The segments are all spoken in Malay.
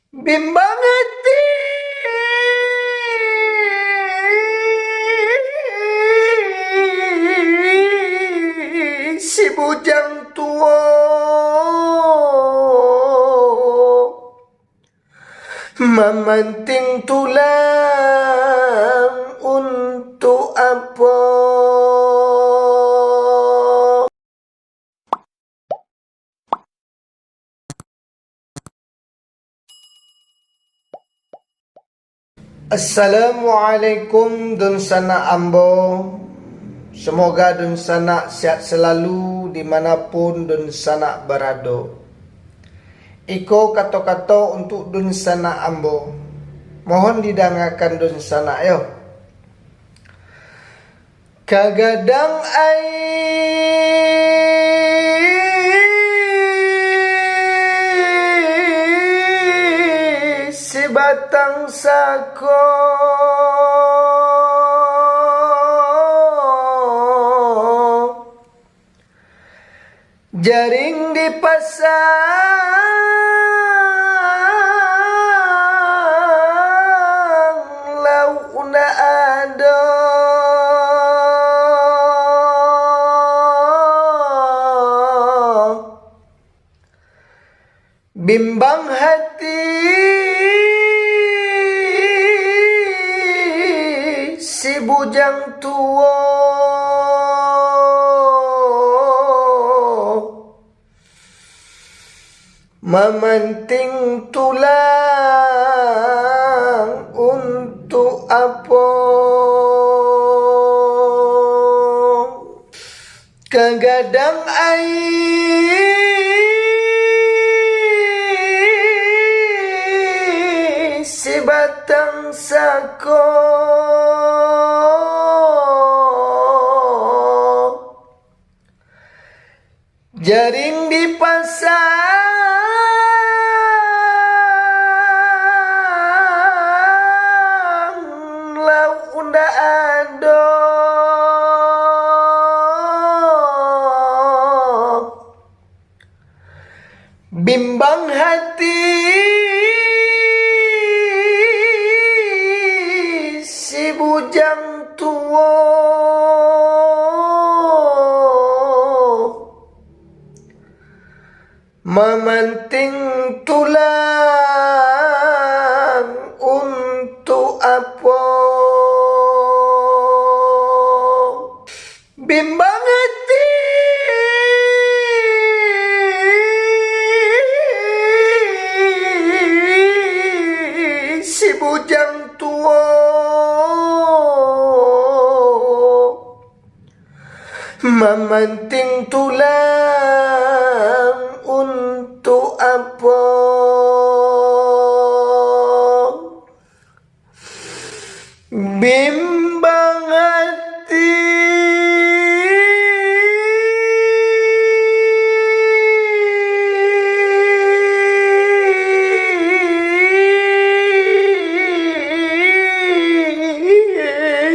Bimbang hati si bujang tua, memanting tulang untuk apa? Assalamualaikum dun sana ambo. Semoga dun sana sihat selalu dimanapun dun sana berada. Iko kato-kato untuk dun sana ambo. Mohon didengarkan dun sana yo. Kagadang ai si batang sako, jaring dipasang launa ada, bimbang hati si bujang tua, memanting tulang untuk apa? Kagadang ai si batang sako, jaring dipasang launa ada, bimbang hati si bujang tua, memanting tulang untuk apa? Bimbang hati si bujang tua, memanting tulang untuk apa? Bimbang hati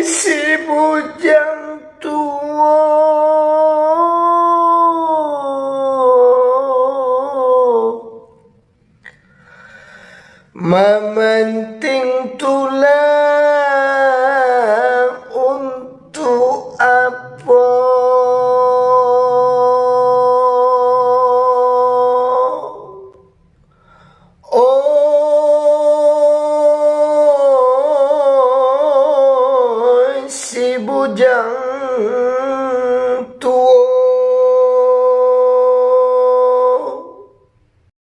si bujang tua, memanting tulang untuk apa? Oh, si bujang